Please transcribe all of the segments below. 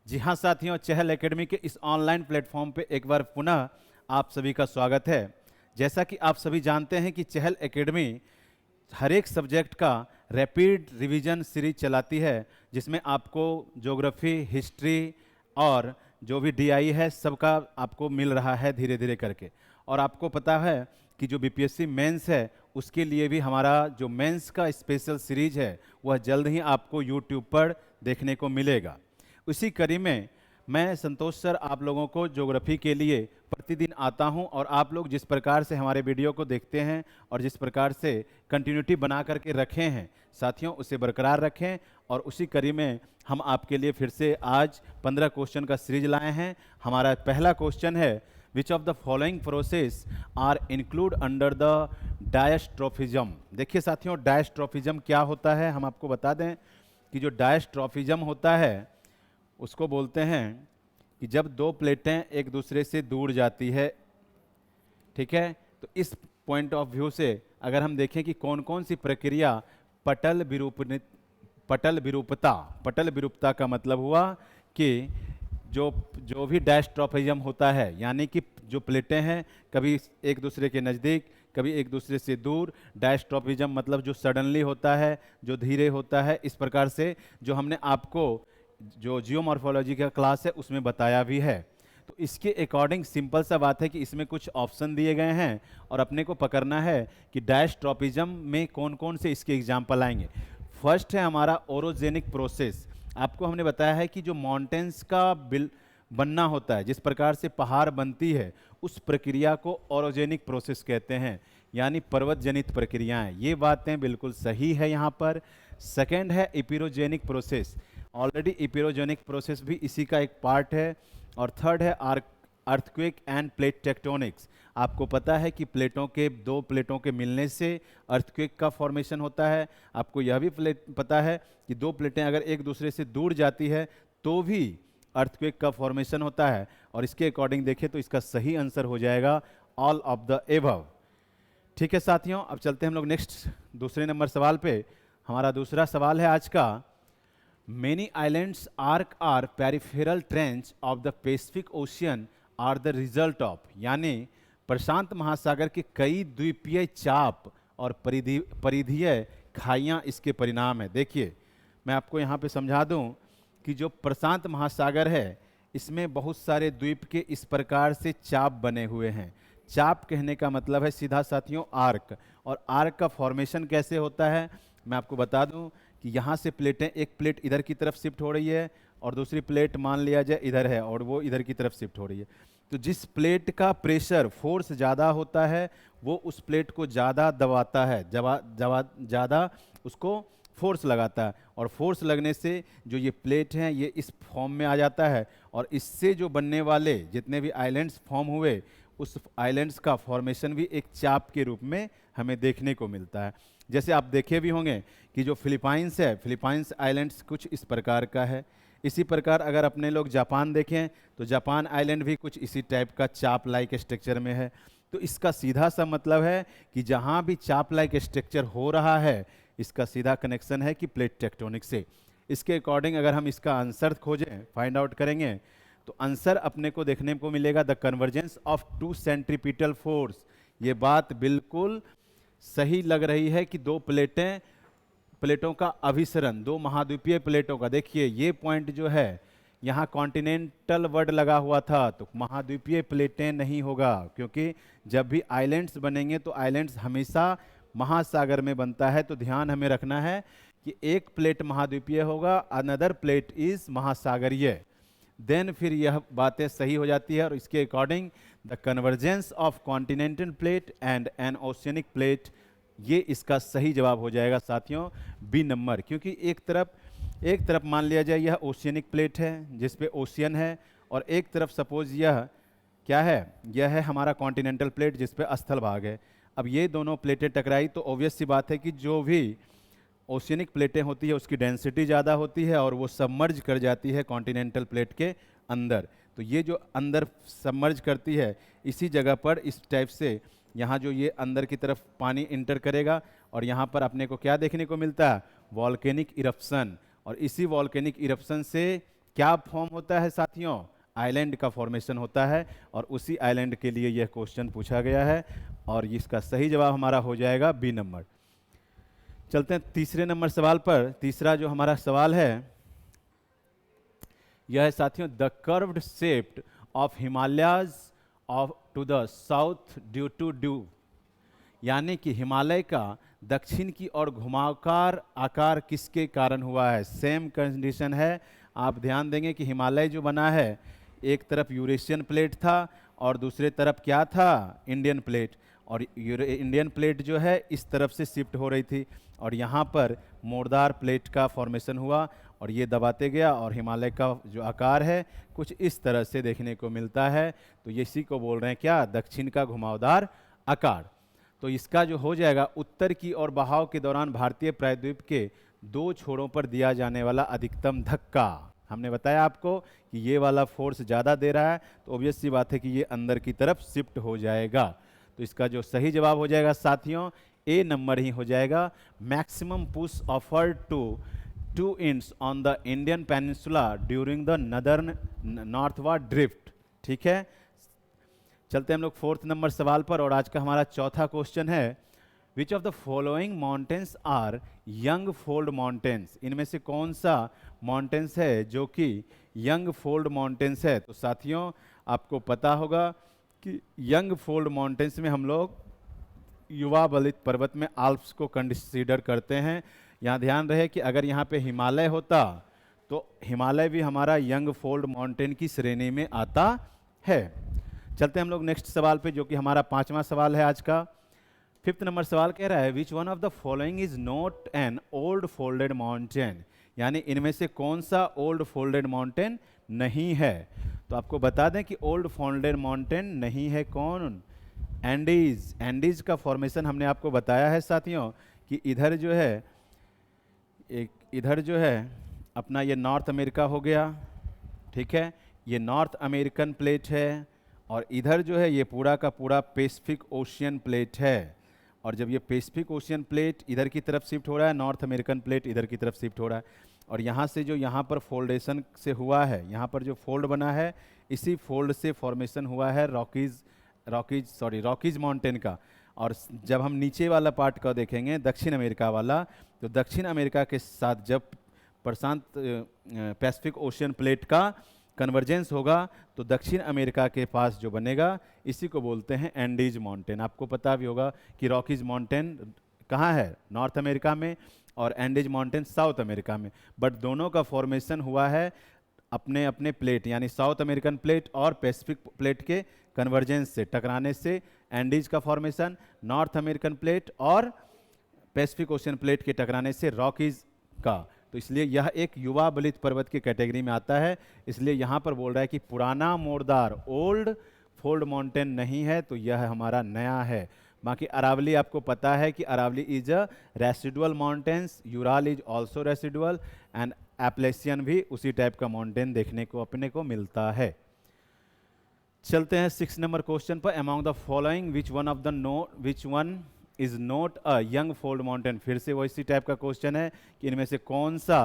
जी हाँ साथियों, चहल एकेडमी के इस ऑनलाइन प्लेटफॉर्म पे एक बार पुनः आप सभी का स्वागत है। जैसा कि आप सभी जानते हैं कि चहल एकेडमी हर एक सब्जेक्ट का रैपिड रिवीजन सीरीज चलाती है, जिसमें आपको ज्योग्राफी, हिस्ट्री और जो भी डीआई है सबका आपको मिल रहा है धीरे धीरे करके। और आपको पता है कि जो बीपीएससी मेंस है उसके लिए भी हमारा जो मेंस का स्पेशल सीरीज है वह जल्द ही आपको यूट्यूब पर देखने को मिलेगा। उसी कड़ी में मैं संतोष सर आप लोगों को ज्योग्राफी के लिए प्रतिदिन आता हूं, और आप लोग जिस प्रकार से हमारे वीडियो को देखते हैं और जिस प्रकार से कंटिन्यूटी बना करके रखे हैं साथियों, उसे बरकरार रखें। और उसी कड़ी में हम आपके लिए फिर से आज 15 क्वेश्चन का सीरीज लाए हैं। हमारा पहला क्वेश्चन है, which of the following process are include under the diastrophism. देखिए साथियों, डायस्ट्रोफिज्म क्या होता है हम आपको बता दें कि जो डायस्ट्रोफिज्म होता है उसको बोलते हैं कि जब दो प्लेटें एक दूसरे से दूर जाती है, ठीक है। तो इस पॉइंट ऑफ व्यू से अगर हम देखें कि कौन कौन सी प्रक्रिया पटल विरूपता का मतलब हुआ कि जो जो भी डायस्ट्रोफिज्म होता है, यानी कि जो प्लेटें हैं कभी एक दूसरे के नज़दीक कभी एक दूसरे से दूर। डायस्ट्रोफिज्म मतलब जो सडनली होता है, जो धीरे होता है। इस प्रकार से जो हमने आपको जो जियोमॉर्फोलॉजी का क्लास है उसमें बताया भी है। तो इसके अकॉर्डिंग सिंपल सा बात है कि इसमें कुछ ऑप्शन दिए गए हैं और अपने को पकड़ना है कि डायस्ट्रोफिज्म में कौन कौन से इसके एग्जाम्पल आएंगे। फर्स्ट है हमारा ओरोजेनिक प्रोसेस। आपको हमने बताया है कि जो माउंटेन्स का बनना होता है, जिस प्रकार से पहाड़ बनती है, उस प्रक्रिया को ओरोजेनिक प्रोसेस कहते हैं, यानी पर्वत जनित प्रक्रियाएं। ये बातें बिल्कुल सही है यहाँ पर। सेकेंड है इपिरोजेनिक प्रोसेस। ऑलरेडी इपिरोजेनिक प्रोसेस भी इसी का एक पार्ट है। और थर्ड है अर्थक्वेक एंड प्लेट टेक्टोनिक्स। आपको पता है कि दो प्लेटों के मिलने से अर्थक्वेक का फॉर्मेशन होता है। आपको यह भी पता है कि दो प्लेटें अगर एक दूसरे से दूर जाती है तो भी अर्थक्वेक का फॉर्मेशन होता है। और इसके अकॉर्डिंग देखें तो इसका सही आंसर हो जाएगा ऑल ऑफ द एबव। ठीक है साथियों, अब चलते हैं हम लोग नेक्स्ट दूसरे नंबर सवाल पे। हमारा दूसरा सवाल है आज का, Many islands arc or peripheral trench of the Pacific Ocean are the result of, यानी प्रशांत महासागर के कई द्वीपीय चाप और परिधीय खाइयां इसके परिणाम है। देखिए मैं आपको यहाँ पे समझा दूँ कि जो प्रशांत महासागर है इसमें बहुत सारे द्वीप के इस प्रकार से चाप बने हुए हैं। चाप कहने का मतलब है सीधा साथियों आर्क। और आर्क का फॉर्मेशन कैसे होता है मैं आपको बता दूं कि यहाँ से प्लेटें, एक प्लेट इधर की तरफ शिफ्ट हो रही है और दूसरी प्लेट मान लिया जाए इधर है और वो इधर की तरफ शिफ्ट हो रही है। तो जिस प्लेट का प्रेशर फोर्स ज़्यादा होता है वो उस प्लेट को ज़्यादा दबाता है, ज़्यादा उसको फोर्स लगाता है। और फोर्स लगने से जो ये प्लेट हैं ये इस फॉर्म में आ जाता है, और इससे जो बनने वाले जितने भी आइलैंड्स फॉर्म हुए उस आइलैंड्स का फॉर्मेशन भी एक चाप के रूप में हमें देखने को मिलता है। जैसे आप देखे भी होंगे कि जो फिलीपाइंस है, फिलीपाइंस आइलैंड्स कुछ इस प्रकार का है। इसी प्रकार अगर अपने लोग जापान देखें तो जापान आइलैंड भी कुछ इसी टाइप का चाप लाइक स्ट्रक्चर में है। तो इसका सीधा सा मतलब है कि जहाँ भी चाप लाइक स्ट्रक्चर हो रहा है इसका सीधा कनेक्शन है कि प्लेट टेक्टोनिक से। इसके अकॉर्डिंग अगर हम इसका आंसर खोजें, फाइंड आउट करेंगे, तो आंसर अपने को देखने को मिलेगा the convergence of two centripetal force. ये बात बिल्कुल सही लग रही है कि दो प्लेटों का अभिसरण, दो महाद्वीपीय प्लेटों का। देखिए ये पॉइंट जो है यहाँ कॉन्टिनेंटल वर्ड लगा हुआ था, तो महाद्वीपीय प्लेटें नहीं होगा, क्योंकि जब भी आइलैंड्स बनेंगे तो आइलैंड्स हमेशा महासागर में बनता है। तो ध्यान हमें रखना है कि एक प्लेट महाद्वीपीय होगा, अनदर प्लेट इज महासागरीय। देन फिर यह बातें सही हो जाती है। और इसके according the convergence of continental plate and an oceanic plate, ये इसका सही जवाब हो जाएगा साथियों बी नंबर। क्योंकि एक तरफ मान लिया जाए यह ओशियनिक प्लेट है जिस पे ओशियन है, और एक तरफ सपोज यह क्या है, यह है हमारा कॉन्टिनेंटल प्लेट जिस पे स्थल भाग है। अब ये दोनों प्लेटें टकराई तो ऑब्वियस सी बात है कि जो भी ओशियनिक प्लेटें होती है उसकी डेंसिटी ज़्यादा होती है और वो सबमर्ज कर जाती है कॉन्टिनेंटल प्लेट के अंदर। तो ये जो अंदर सबमर्ज करती है इसी जगह पर इस टाइप से यहाँ जो ये अंदर की तरफ पानी इंटर करेगा, और यहाँ पर अपने को क्या देखने को मिलता है, वॉल्केनिक इरप्शन। और इसी वॉल्केनिक इरप्शन से क्या फॉर्म होता है साथियों? आइलैंड का फॉर्मेशन होता है, और उसी आइलैंड के लिए यह क्वेश्चन पूछा गया है, और इसका सही जवाब हमारा हो जाएगा बी नंबर। चलते हैं तीसरे नंबर सवाल पर। तीसरा जो हमारा सवाल है यह है साथियों, the curved shaped of Himalayas of to the south due to due, यानी कि हिमालय का दक्षिण की ओर घुमावदार आकार किसके कारण हुआ है? सेम कंडीशन है। आप ध्यान देंगे कि हिमालय जो बना है, एक तरफ यूरेशियन प्लेट था और दूसरे तरफ क्या था? Indian plate. और इंडियन प्लेट जो है इस तरफ से शिफ्ट हो रही थी, और यहाँ पर मोड़दार प्लेट का फॉर्मेशन हुआ, और ये दबाते गया, और हिमालय का जो आकार है कुछ इस तरह से देखने को मिलता है। तो ये इसी को बोल रहे हैं क्या? दक्षिण का घुमावदार आकार। तो इसका जो हो जाएगा, उत्तर की ओर बहाव के दौरान भारतीय प्रायद्वीप के दो छोरों पर दिया जाने वाला अधिकतम धक्का। हमने बताया आपको कि ये वाला फोर्स ज़्यादा दे रहा है, तो ऑब्वियस सी बात है कि ये अंदर की तरफ शिफ्ट हो जाएगा। तो इसका जो सही जवाब हो जाएगा साथियों, ए नंबर ही हो जाएगा। Maximum push offered to 2 inch on the Indian peninsula during the northern northward drift. ठीक है, चलते हम लोग फोर्थ नंबर सवाल पर, और आज का हमारा चौथा क्वेश्चन है, which of the following mountains are young fold mountains? इनमें से कौन सा माउंटेन्स है जो कि यंग फोल्ड माउंटेन्स है? तो साथियों आपको पता होगा कि यंग फोल्ड माउंटेन्स में हम लोग युवा बलित पर्वत में आल्प्स को कंसिडर करते हैं। यहाँ ध्यान रहे कि अगर यहाँ पे हिमालय होता तो हिमालय भी हमारा यंग फोल्ड माउंटेन की श्रेणी में आता है। चलते हम लोग नेक्स्ट सवाल पे, जो कि हमारा पांचवा सवाल है आज का। फिफ्थ नंबर सवाल कह रहा है, which one of the following is not an old folded mountain? यानी इनमें से कौन सा ओल्ड फोल्डेड माउंटेन नहीं है? तो आपको बता दें कि ओल्ड फोल्डेड माउंटेन नहीं है कौन? एंडीज। एंडीज का फॉर्मेशन हमने आपको बताया है साथियों कि इधर जो है, इधर जो है अपना ये नॉर्थ अमेरिका हो गया, ठीक है, ये नॉर्थ अमेरिकन प्लेट है, और इधर जो है ये पूरा का पूरा पैसिफिक ओशियन प्लेट है। और जब ये पैसिफिक ओशियन प्लेट इधर की तरफ शिफ्ट हो रहा है, नॉर्थ अमेरिकन प्लेट इधर की तरफ शिफ्ट हो रहा है, और यहाँ से जो यहाँ पर फोल्डेशन से हुआ है, यहाँ पर जो फोल्ड बना है, इसी फोल्ड से फॉर्मेशन हुआ है रॉकीज माउंटेन का। और जब हम नीचे वाला पार्ट का देखेंगे, दक्षिण अमेरिका वाला, तो दक्षिण अमेरिका के साथ जब प्रशांत पैसिफिक ओशियन प्लेट का कन्वर्जेंस होगा, तो दक्षिण अमेरिका के पास जो बनेगा इसी को बोलते हैं एंडीज माउंटेन। आपको पता भी होगा कि रॉकीज माउंटेन कहाँ है? नॉर्थ अमेरिका में, और एंडीज माउंटेन साउथ अमेरिका में। बट दोनों का फॉर्मेशन हुआ है अपने अपने प्लेट, यानी साउथ अमेरिकन प्लेट और पैसिफिक प्लेट के कन्वर्जेंस से, टकराने से एंडीज का फॉर्मेशन, नॉर्थ अमेरिकन प्लेट और पैसिफिक ओशियन प्लेट के टकराने से रॉकीज का। तो इसलिए यह एक युवा बलित पर्वत की कैटेगरी में आता है। इसलिए यहाँ पर बोल रहा है कि पुराना मोरदार ओल्ड फोल्ड माउंटेन नहीं है, तो यह हमारा नया है। बाकी अरावली आपको पता है कि Aravalli is a residual mountains, Ural is also residual, and Appalachian भी उसी टाइप का माउंटेन देखने को अपने को मिलता है। चलते हैं 6 नंबर क्वेश्चन पर। Among the following which one is not a young fold mountain? फिर से वैसी टाइप का क्वेश्चन है कि इनमें से कौन सा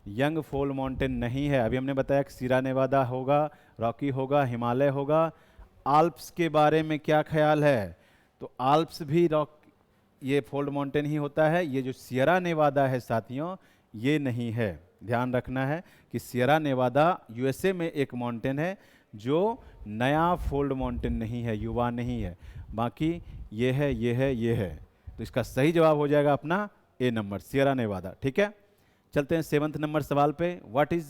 यंग फोल्ड माउंटेन नहीं है? अभी हमने बताया कि सीरा नेवादा होगा, रॉकी होगा, हिमालय होगा। आल्प्स के बारे में क्या ख्याल है? तो आल्प्स भी ये फोल्ड माउंटेन ही होता है। ये जो सियरा नेवादा है साथियों, ये नहीं है। ध्यान रखना है कि सियरा नेवादा यूएसए में एक माउंटेन है जो नया फोल्ड माउंटेन नहीं है, युवा नहीं है। बाकी ये है, ये है, ये है। तो इसका सही जवाब हो जाएगा अपना ए नंबर, सियरा नेवादा। ठीक है, चलते हैं 7th नंबर सवाल पे। What is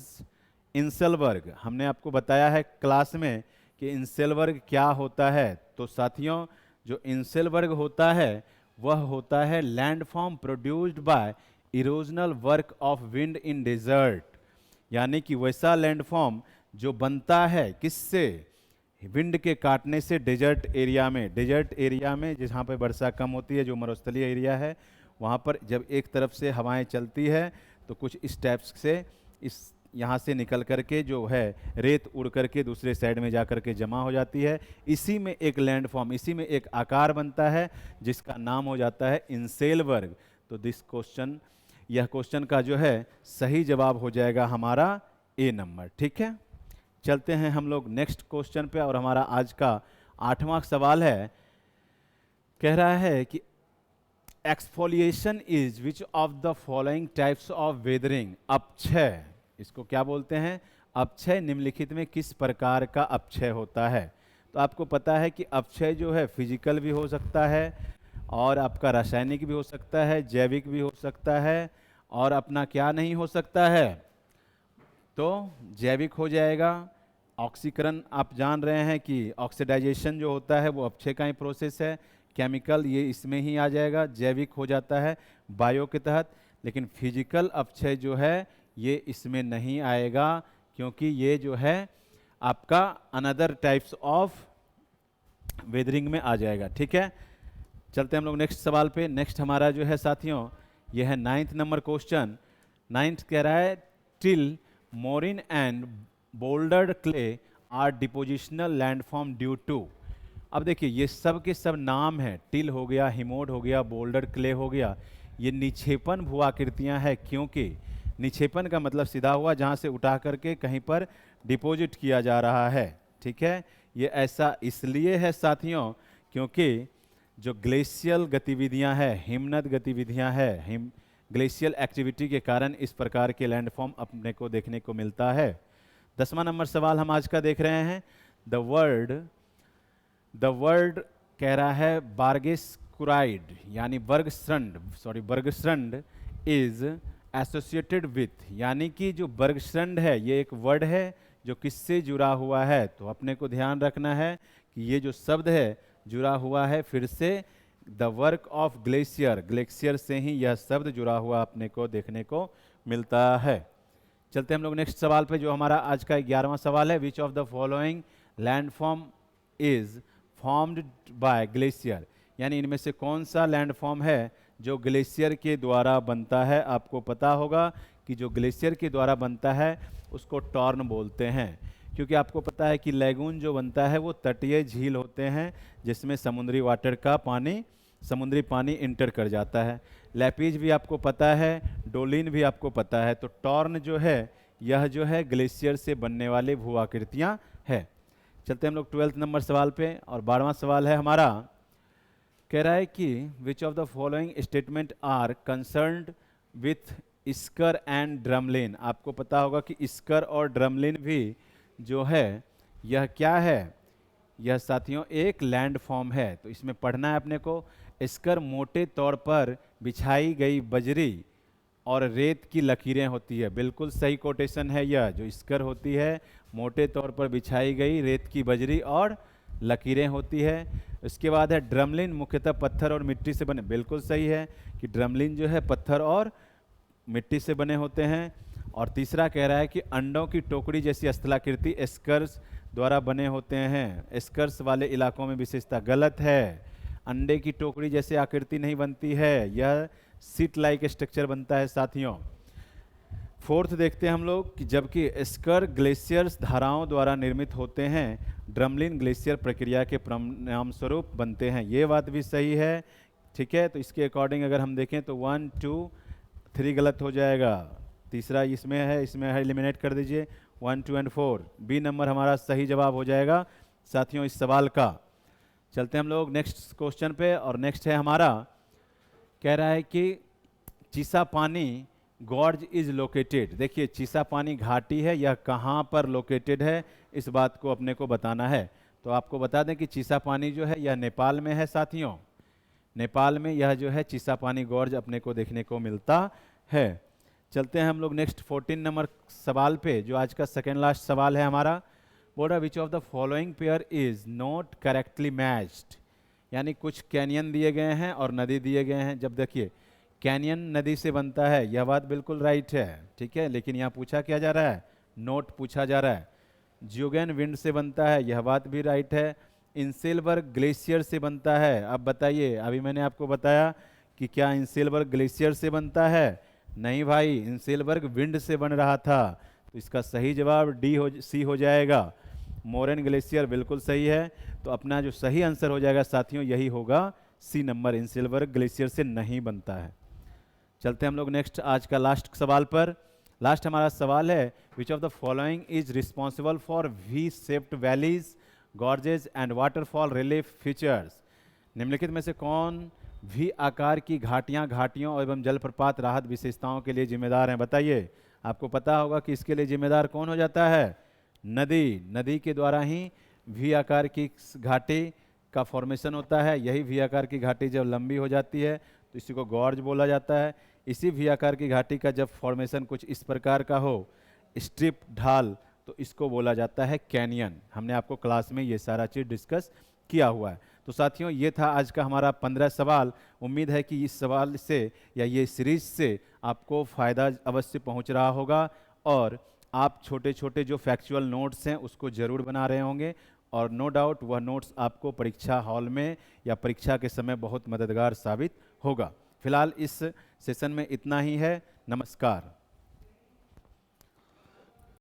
inselberg? हमने आपको बताया है क्लास में कि इंसेलबर्ग क्या होता है। तो साथियों जो इंसेलबर्ग होता है वह होता है landform produced by erosional work of wind in desert, यानी कि वैसा लैंडफॉर्म जो बनता है किससे? विंड के काटने से डेजर्ट एरिया में। डेजर्ट एरिया में जहाँ पर वर्षा कम होती है, जो मरुस्थलीय एरिया है, वहाँ पर जब एक तरफ से हवाएं चलती है तो कुछ इस टाइप से इस यहाँ से निकल करके जो है रेत उड़ करके दूसरे साइड में जा करके जमा हो जाती है। इसी में एक लैंडफॉर्म, इसी में एक आकार बनता है जिसका नाम हो जाता है इंसेलबर्ग। तो दिस क्वेश्चन, यह क्वेश्चन का जो है सही जवाब हो जाएगा हमारा ए नंबर। ठीक है, चलते हैं हम लोग नेक्स्ट क्वेश्चन पे, और हमारा आज का 8वां सवाल है, कह रहा है कि exfoliation is which of the following types of weathering. अपक्षय, इसको क्या बोलते हैं? अपक्षय निम्नलिखित में किस प्रकार का अपक्षय होता है? तो आपको पता है कि अपक्षय जो है फिजिकल भी हो सकता है, और आपका रासायनिक भी हो सकता है, जैविक भी हो सकता है, और अपना क्या नहीं हो सकता है? तो जैविक हो जाएगा। ऑक्सीकरण आप जान रहे हैं कि ऑक्सीडाइजेशन जो होता है वो अपक्षय का ही प्रोसेस है। केमिकल ये इसमें ही आ जाएगा, जैविक हो जाता है बायो के तहत। लेकिन फिजिकल अपक्षय जो है ये इसमें नहीं आएगा, क्योंकि ये जो है आपका अनदर टाइप्स ऑफ वेदरिंग में आ जाएगा। ठीक है, चलते हम लोग नेक्स्ट सवाल पे। नेक्स्ट हमारा जो है साथियों, ये है 9th नंबर क्वेश्चन। 9th कह रहा है till moraine and bouldered clay are depositional landform due to. अब देखिए ये सब के सब नाम हैं, टिल हो गया, हिमोड हो गया, बोल्डर क्ले हो गया, ये निक्षेपण भू आकृतियाँ हैं। क्योंकि निक्षेपण का मतलब सीधा हुआ जहाँ से उठा करके कहीं पर डिपॉजिट किया जा रहा है। ठीक है, ये ऐसा इसलिए है साथियों क्योंकि जो ग्लेशियल गतिविधियाँ हैं, हिमनद गतिविधियाँ हैं, ग्लेशियल एक्टिविटी के कारण इस प्रकार के लैंडफॉर्म अपने को देखने को मिलता है। 10वां नंबर सवाल हम आज का देख रहे हैं। द वर्ड कह रहा है बार्गेस्कुराइड, यानी बर्गश्रंड इज एसोसिएटेड विथ, यानी कि जो बर्गश्रंड है ये एक वर्ड है जो किससे जुड़ा हुआ है? तो अपने को ध्यान रखना है कि ये जो शब्द है जुड़ा हुआ है फिर से the work of glacier, glacier से ही यह शब्द जुड़ा हुआ अपने को देखने को मिलता है। चलते हम लोग नेक्स्ट सवाल पे, जो हमारा आज का 11वां सवाल है। Which of the following landform is formed by glacier, यानी इनमें से कौन सा लैंडफॉर्म है जो ग्लेशियर के द्वारा बनता है? आपको पता होगा कि जो ग्लेशियर के द्वारा बनता है उसको टॉर्न बोलते हैं, क्योंकि आपको पता है कि लैगून जो बनता है वो तटीय झील होते हैं जिसमें समुद्री वाटर का पानी, समुद्री पानी इंटर कर जाता है। लैपीज भी आपको पता है, डोलिन भी आपको पता है। तो टॉर्न जो है यह जो है ग्लेशियर से बनने वाले भू आकृतियाँ है। चलते हम लोग 12th नंबर सवाल पे, और 12वां सवाल है हमारा, कह रहा है कि which of the following statement are concerned with scar and drumlin. आपको पता होगा कि स्कर और ड्रमलिन भी जो है यह क्या है? यह साथियों एक लैंड फॉर्म है। तो इसमें पढ़ना है अपने को, स्कर मोटे तौर पर बिछाई गई बजरी और रेत की लकीरें होती है। बिल्कुल सही कोटेशन है यह, जो स्कर होती है मोटे तौर पर बिछाई गई रेत की बजरी और लकीरें होती है। इसके बाद है ड्रमलिन, मुख्यतः पत्थर और मिट्टी से बने। बिल्कुल सही है कि ड्रमलिन जो है पत्थर और मिट्टी से बने होते हैं। और तीसरा कह रहा है कि अंडों की टोकरी जैसी स्थलाकृति स्कर्स द्वारा बने होते हैं। स्कर्स वाले इलाकों में विशेषता गलत है, अंडे की टोकरी जैसे आकृति नहीं बनती है, यह सीट लाइक स्ट्रक्चर बनता है साथियों। 4th देखते हैं हम लोग कि जबकि स्कर ग्लेशियर्स धाराओं द्वारा निर्मित होते हैं, ड्रमलिन ग्लेशियर प्रक्रिया के परिणाम स्वरूप बनते हैं। ये बात भी सही है। ठीक है, तो इसके अकॉर्डिंग अगर हम देखें तो 1, 2, 3 गलत हो जाएगा। तीसरा इसमें है एलिमिनेट कर दीजिए। 1, 2 एंड 4 बी नंबर हमारा सही जवाब हो जाएगा साथियों इस सवाल का। चलते हम लोग नेक्स्ट क्वेश्चन पे, और नेक्स्ट है हमारा, कह रहा है कि चीसा पानी गॉर्ज इज लोकेटेड। देखिए चीसा पानी घाटी है, यह कहाँ पर लोकेटेड है इस बात को अपने को बताना है। तो आपको बता दें कि चीसा पानी जो है यह नेपाल में है साथियों। नेपाल में यह जो है चीसा पानी गॉर्ज अपने को देखने को मिलता है। चलते हैं हम लोग नेक्स्ट 14 नंबर सवाल पे, जो आज का सेकेंड लास्ट सवाल है हमारा। बोल रहा विच of the following pair is not correctly matched, यानी कुछ कैनियन दिए गए हैं और नदी दिए गए हैं। जब देखिए कैनियन नदी से बनता है, यह बात बिल्कुल राइट है। ठीक है, लेकिन यहाँ पूछा क्या जा रहा है? नोट पूछा जा रहा है। जियोगेन विंड से बनता है, यह बात भी राइट है। इंसेलबर्ग ग्लेशियर से बनता है। अब बताइए, अभी मैंने आपको बताया कि क्या इंसेलबर्ग ग्लेशियर से बनता है? नहीं भाई, इंसेलबर्ग विंड से बन रहा था। तो इसका सही जवाब सी हो जाएगा। मोरेन ग्लेशियर बिल्कुल सही है। तो अपना जो सही आंसर हो जाएगा साथियों यही होगा, सी नंबर, इंसेलबर्ग ग्लेशियर से नहीं बनता है। चलते हम लोग नेक्स्ट आज का लास्ट सवाल पर। लास्ट हमारा सवाल है, which of the following is responsible for V shaped valleys, gorges and waterfall relief features? निम्नलिखित में से कौन वी आकार की घाटियां, घाटियों एवं जलप्रपात राहत विशेषताओं के लिए जिम्मेदार हैं? बताइए। आपको पता होगा कि इसके लिए जिम्मेदार कौन हो जाता है? नदी। नदी के द्वारा ही वी आकार की घाटी का फॉर्मेशन होता है। यही वी आकार की घाटी जब लंबी हो जाती है तो इसी को गॉर्ज बोला जाता है। इसी वी आकार की घाटी का जब फॉर्मेशन कुछ इस प्रकार का हो, स्ट्रिप, ढाल, तो इसको बोला जाता है कैनियन। हमने आपको क्लास में ये सारा चीज़ डिस्कस किया हुआ है। तो साथियों, ये था आज का हमारा 15 सवाल। उम्मीद है कि इस सवाल से या ये सीरीज से आपको फ़ायदा अवश्य पहुंच रहा होगा और आप छोटे छोटे जो फैक्चुअल नोट्स हैं उसको ज़रूर बना रहे होंगे और नो डाउट वह नोट्स आपको परीक्षा हॉल में या परीक्षा के समय बहुत मददगार साबित होगा। फिलहाल इस सेशन में इतना ही है। नमस्कार।